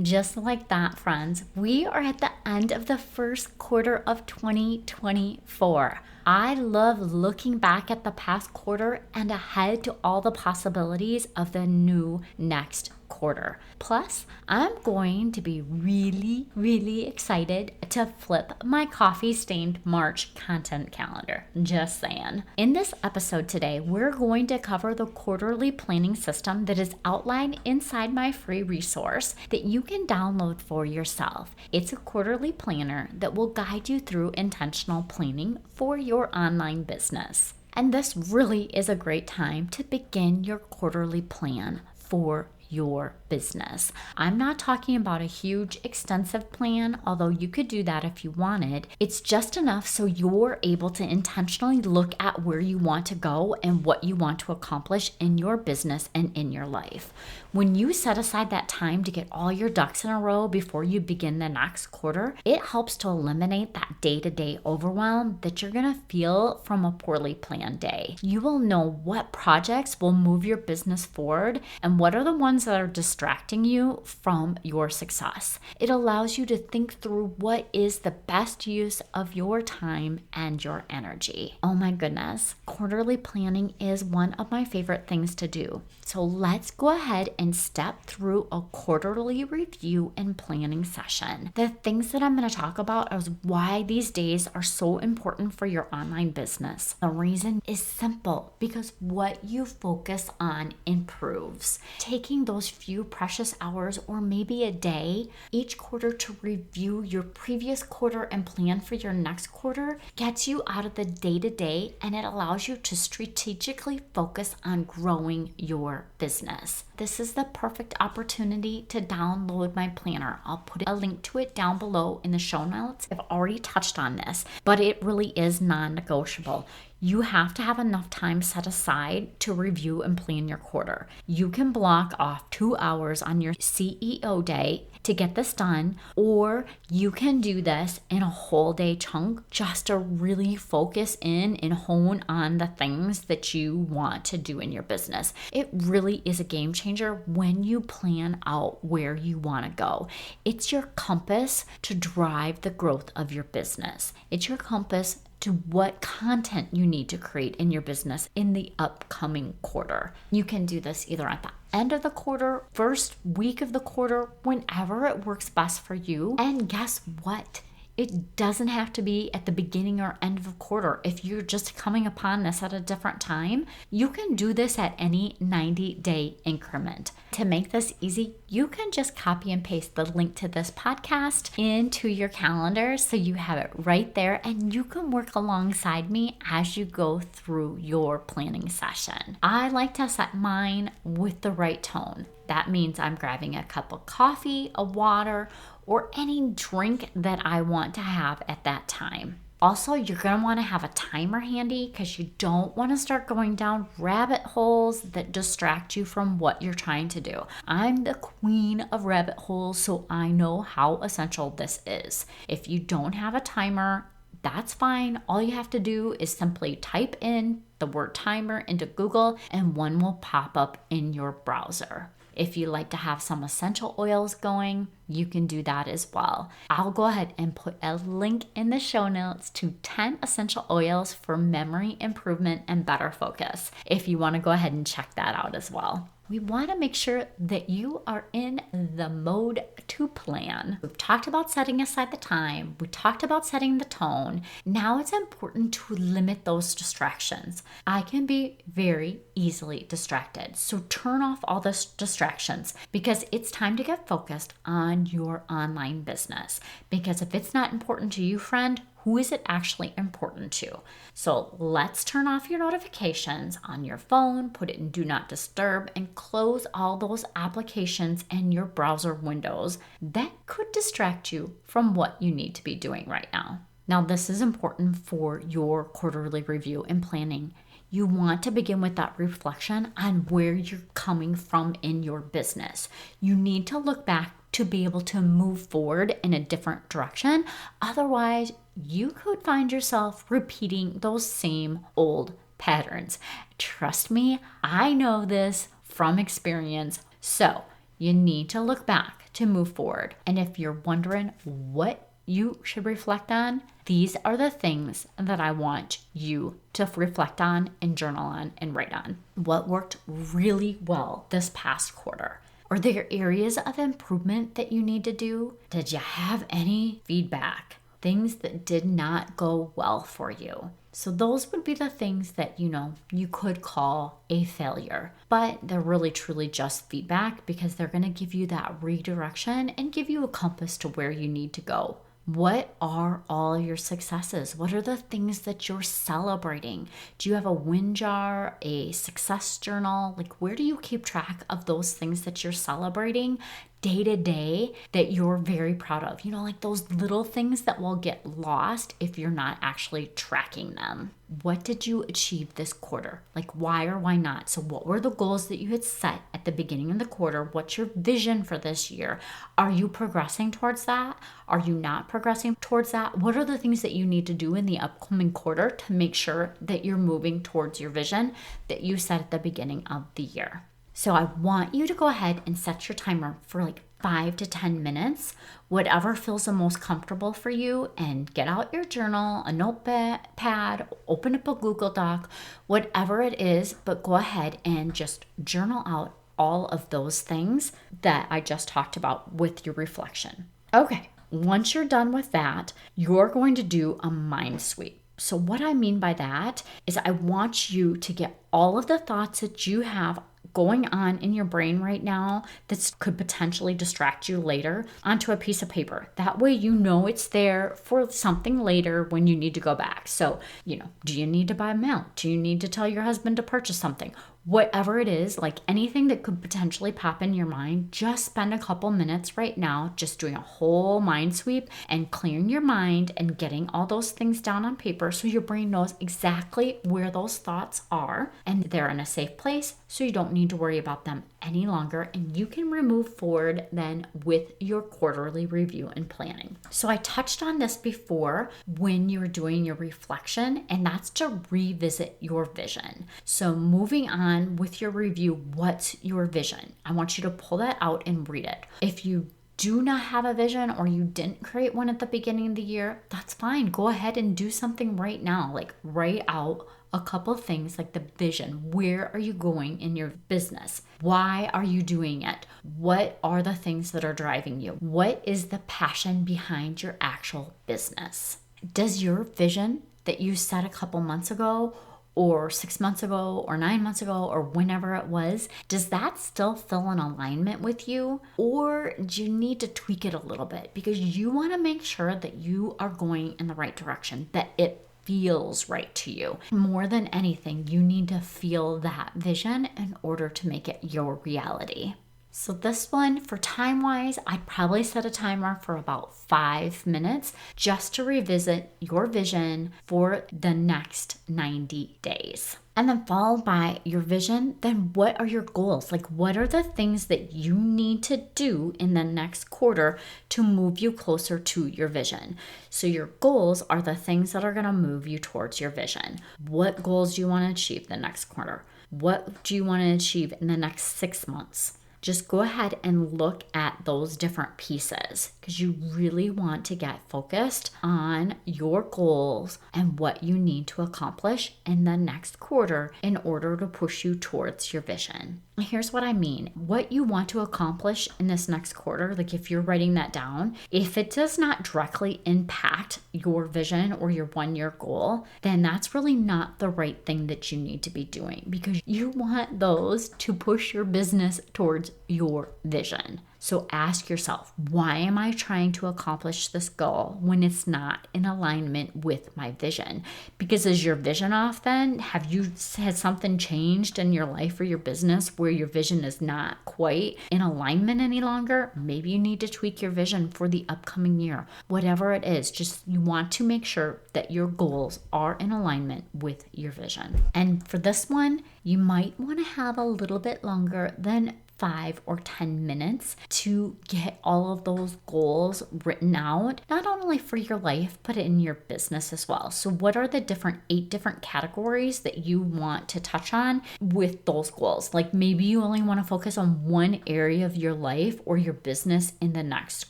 just like that, friends, we are at the end of the first quarter of 2024. I love looking back at the past quarter and ahead to all the possibilities of the new next quarter. Plus, I'm going to be really excited to flip my coffee-stained March content calendar. Just saying. In this episode today, we're going to cover the quarterly planning system that is outlined inside my free resource that you can download for yourself. It's a quarterly planner that will guide you through intentional planning for your online business. And this really is a great time to begin your quarterly plan for your business. I'm not talking about a huge extensive plan, although you could do that if you wanted. It's just enough so you're able to intentionally look at where you want to go and what you want to accomplish in your business and in your life. When you set aside that time to get all your ducks in a row before you begin the next quarter, it helps to eliminate that day-to-day overwhelm that you're going to feel from a poorly planned day. You will know what projects will move your business forward and what are the ones that are distracting you from your success. It allows you to think through what is the best use of your time and your energy. Oh my goodness, quarterly planning is one of my favorite things to do. So let's go ahead and step through a quarterly review and planning session. The things that I'm going to talk about is why these days are so important for your online business. The reason is simple, because what you focus on improves. Taking those few precious hours or maybe a day each quarter to review your previous quarter and plan for your next quarter gets you out of the day-to-day, and it allows you to strategically focus on growing your business. This is the perfect opportunity to download my planner. I'll put a link to it down below in the show notes. I've already touched on this, but it really is non-negotiable. You have to have enough time set aside to review and plan your quarter. You can block off 2 hours on your CEO day to get this done, or you can do this in a whole day chunk just to really focus in and hone on the things that you want to do in your business. It really is a game changer when you plan out where you want to go. It's your compass to drive the growth of your business. It's your compass to what content you need to create in your business in the upcoming quarter. You can do this either at the end of the quarter, first week of the quarter, whenever it works best for you. And guess what? It doesn't have to be at the beginning or end of a quarter. If you're just coming upon this at a different time, you can do this at any 90-day increment. To make this easy, you can just copy and paste the link to this podcast into your calendar so you have it right there, and you can work alongside me as you go through your planning session. I like to set mine with the right tone. That means I'm grabbing a cup of coffee, a water, or any drink that I want to have at that time. Also, you're going to want to have a timer handy because you don't want to start going down rabbit holes that distract you from what you're trying to do. I'm the queen of rabbit holes, so I know how essential this is. If you don't have a timer, that's fine. All you have to do is simply type in the word timer into Google and one will pop up in your browser. If you like to have some essential oils going, you can do that as well. I'll go ahead and put a link in the show notes to 10 essential oils for memory improvement and better focus, if you want to go ahead and check that out as well. We want to make sure that you are in the mode to plan. We've talked about setting aside the time. We talked about setting the tone. Now it's important to limit those distractions. I can be very easily distracted. So turn off all the distractions because it's time to get focused on your online business. Because if it's not important to you, friend, who is it actually important to? So let's turn off your notifications on your phone, put it in Do Not Disturb, and close all those applications and your browser windows that could distract you from what you need to be doing right now. Now, this is important for your quarterly review and planning. You want to begin with that reflection on where you're coming from in your business. You need to look back to be able to move forward in a different direction. Otherwise, you could find yourself repeating those same old patterns. Trust me, I know this from experience. So you need to look back to move forward. And if you're wondering what you should reflect on, these are the things that I want you to reflect on and journal on and write on. What worked really well this past quarter? Are there areas of improvement that you need to do? Did you have any feedback? Things that did not go well for you? So those would be the things that, you could call a failure, but they're really truly just feedback because they're going to give you that redirection and give you a compass to where you need to go. What are all your successes? What are the things that you're celebrating? Do you have a win jar, a success journal? Like, where do you keep track of those things that you're celebrating day to day that you're very proud of? Like those little things that will get lost if you're not actually tracking them. What did you achieve this quarter? Like, why or why not? So what were the goals that you had set at the beginning of the quarter? What's your vision for this year? Are you progressing towards that? Are you not progressing towards that? What are the things that you need to do in the upcoming quarter to make sure that you're moving towards your vision that you set at the beginning of the year? So I want you to go ahead and set your timer for like 5 to 10 minutes, whatever feels the most comfortable for you, and get out your journal, a notepad, open up a Google Doc, whatever it is, but go ahead and just journal out all of those things that I just talked about with your reflection. Okay, once you're done with that, you're going to do a mind sweep. So what I mean by that is I want you to get all of the thoughts that you have going on in your brain right now that could potentially distract you later onto a piece of paper. That way it's there for something later when you need to go back. So, do you need to buy mail? Do you need to tell your husband to purchase something? Whatever it is, like anything that could potentially pop in your mind, just spend a couple minutes right now just doing a whole mind sweep and clearing your mind and getting all those things down on paper so your brain knows exactly where those thoughts are and they're in a safe place, so you don't need to worry about them any longer, and you can move forward then with your quarterly review and planning. So I touched on this before when you're doing your reflection, and that's to revisit your vision. So moving on with your review, what's your vision? I want you to pull that out and read it. If you do not have a vision or you didn't create one at the beginning of the year, that's fine. Go ahead and do something right now, like write out a couple of things like the vision. Where are you going in your business? Why are you doing it? What are the things that are driving you? What is the passion behind your actual business? Does your vision that you set a couple months ago or 6 months ago or 9 months ago or whenever it was, does that still feel in alignment with you? Or do you need to tweak it a little bit because you want to make sure that you are going in the right direction, that it feels right to you? More than anything, you need to feel that vision in order to make it your reality. So this one, for time-wise, I'd probably set a timer for about 5 minutes just to revisit your vision for the next 90 days. And then followed by your vision, then what are your goals? Like, what are the things that you need to do in the next quarter to move you closer to your vision? So your goals are the things that are going to move you towards your vision. What goals do you want to achieve the next quarter? What do you want to achieve in the next 6 months? Just go ahead and look at those different pieces because you really want to get focused on your goals and what you need to accomplish in the next quarter in order to push you towards your vision. Here's what I mean. What you want to accomplish in this next quarter, like if you're writing that down, if it does not directly impact your vision or your 1-year goal, then that's really not the right thing that you need to be doing because you want those to push your business towards your vision. So ask yourself, why am I trying to accomplish this goal when it's not in alignment with my vision? Because is your vision off then? Has something changed in your life or your business where your vision is not quite in alignment any longer? Maybe you need to tweak your vision for the upcoming year. Whatever it is, just you want to make sure that your goals are in alignment with your vision. And for this one, you might want to have a little bit longer than 5 or 10 minutes to get all of those goals written out, not only for your life, but in your business as well. So what are the 8 different categories that you want to touch on with those goals? Like maybe you only want to focus on one area of your life or your business in the next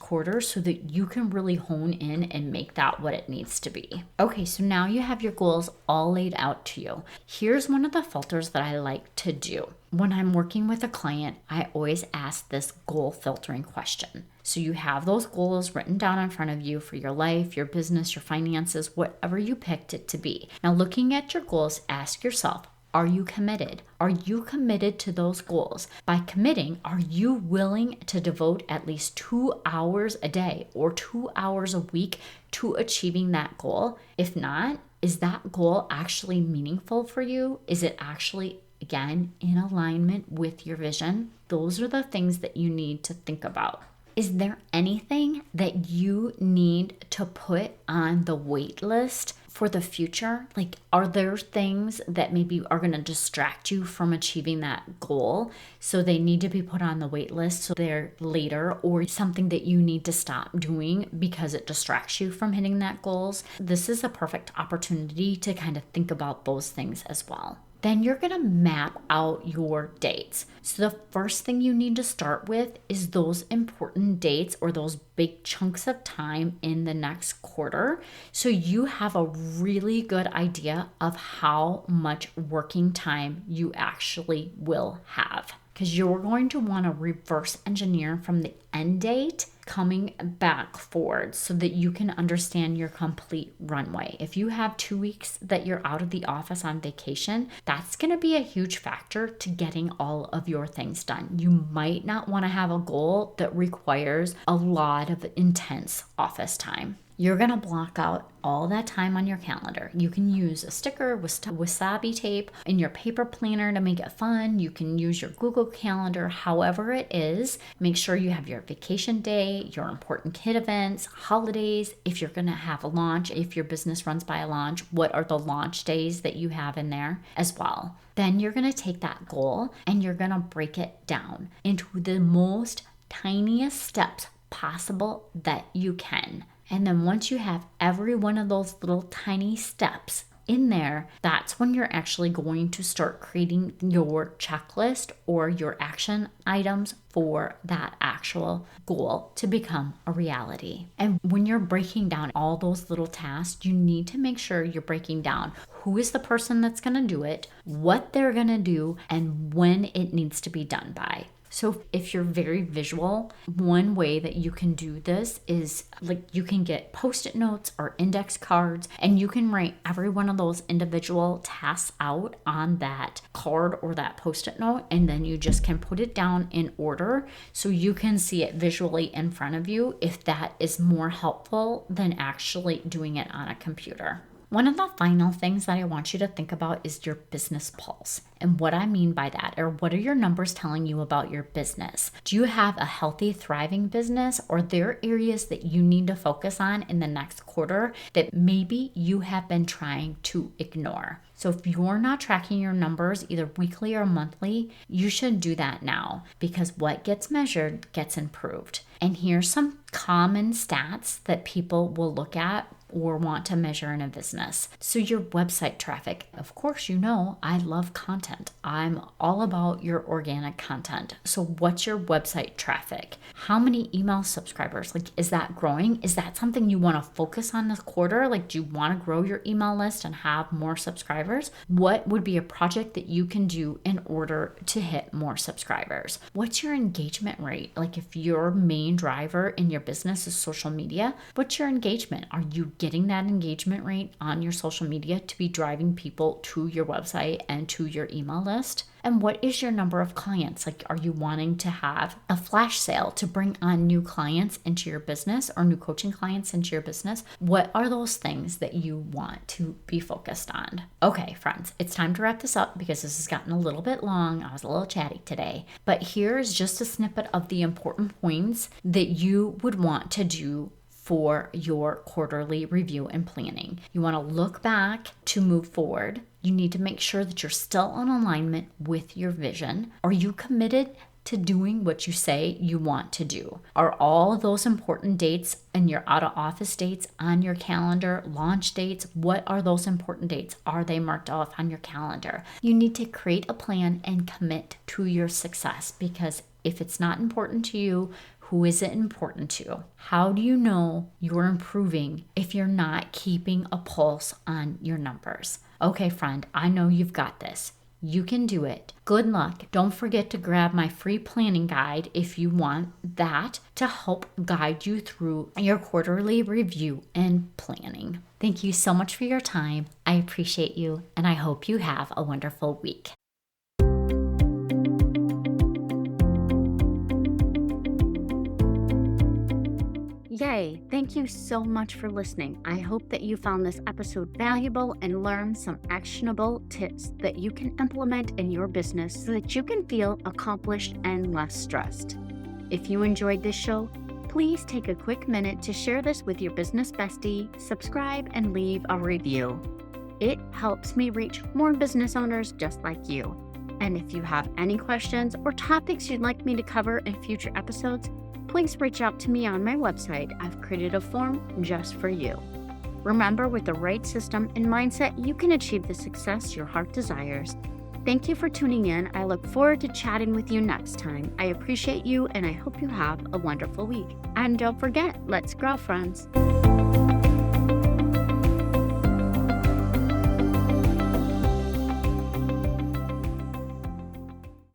quarter so that you can really hone in and make that what it needs to be. Okay, so now you have your goals all laid out to you. Here's one of the filters that I like to do. When I'm working with a client, I always ask this goal filtering question. So you have those goals written down in front of you for your life, your business, your finances, whatever you picked it to be. Now, looking at your goals, ask yourself, are you committed? Are you committed to those goals? By committing, are you willing to devote at least 2 hours a day or 2 hours a week to achieving that goal? If not, is that goal actually meaningful for you? Is it actually, again, in alignment with your vision? Those are the things that you need to think about. Is there anything that you need to put on the wait list for the future? Like, are there things that maybe are going to distract you from achieving that goal? So they need to be put on the wait list so they're later, or something that you need to stop doing because it distracts you from hitting that goals? This is a perfect opportunity to kind of think about those things as well. Then you're going to map out your dates. So the first thing you need to start with is those important dates or those big chunks of time in the next quarter. So you have a really good idea of how much working time you actually will have. Because you're going to want to reverse engineer from the end date coming back forward so that you can understand your complete runway. If you have 2 weeks that you're out of the office on vacation, that's going to be a huge factor to getting all of your things done. You might not want to have a goal that requires a lot of intense office time. You're going to block out all that time on your calendar. You can use a sticker with wasabi tape in your paper planner to make it fun. You can use your Google Calendar, however it is. Make sure you have your vacation day, your important kid events, holidays. If you're going to have a launch, if your business runs by a launch, what are the launch days that you have in there as well? Then you're going to take that goal and you're going to break it down into the most tiniest steps possible that you can. And then once you have every one of those little tiny steps in there, that's when you're actually going to start creating your checklist or your action items for that actual goal to become a reality. And when you're breaking down all those little tasks, you need to make sure you're breaking down who is the person that's going to do it, what they're going to do, and when it needs to be done by. So if you're very visual, one way that you can do this is like you can get Post-it notes or index cards, and you can write every one of those individual tasks out on that card or that Post-it note, and then you just can put it down in order so you can see it visually in front of you if that is more helpful than actually doing it on a computer. One of the final things that I want you to think about is your business pulse. And what I mean by that, or what are your numbers telling you about your business? Do you have a healthy, thriving business, or are there areas that you need to focus on in the next quarter that maybe you have been trying to ignore? So if you're not tracking your numbers either weekly or monthly, you should do that now, because what gets measured gets improved. And here's some common stats that people will look at or want to measure in a business. So your website traffic. Of course, you know I love content. I'm all about your organic content. So what's your website traffic? How many email subscribers? Like, is that growing? Is that something you want to focus on this quarter? Like, do you want to grow your email list and have more subscribers? What would be a project that you can do in order to hit more subscribers? What's your engagement rate? Like, if your main driver in your business is social media, what's your engagement? Are you getting that engagement rate on your social media to be driving people to your website and to your email list? And what is your number of clients? Like, are you wanting to have a flash sale to bring on new clients into your business or new coaching clients into your business? What are those things that you want to be focused on? Okay, friends, it's time to wrap this up because this has gotten a little bit long. I was a little chatty today, but here's just a snippet of the important points that you would want to do for your quarterly review and planning. You want to look back to move forward. You need to make sure that you're still in alignment with your vision. Are you committed to doing what you say you want to do. Are all those important dates and your out of office dates on your calendar, launch dates? What are those important dates? Are they marked off on your calendar? You need to create a plan and commit to your success, because if it's not important to you, who is it important to? How do you know you're improving if you're not keeping a pulse on your numbers? Okay, friend, I know you've got this. You can do it. Good luck. Don't forget to grab my free planning guide if you want that to help guide you through your quarterly review and planning. Thank you so much for your time. I appreciate you, and I hope you have a wonderful week. Yay! Thank you so much for listening. I hope that you found this episode valuable and learned some actionable tips that you can implement in your business so that you can feel accomplished and less stressed. If you enjoyed this show, please take a quick minute to share this with your business bestie, subscribe, and leave a review. It helps me reach more business owners just like you. And if you have any questions or topics you'd like me to cover in future episodes, please reach out to me on my website. I've created a form just for you. Remember, with the right system and mindset, you can achieve the success your heart desires. Thank you for tuning in. I look forward to chatting with you next time. I appreciate you, and I hope you have a wonderful week. And don't forget, let's grow, friends.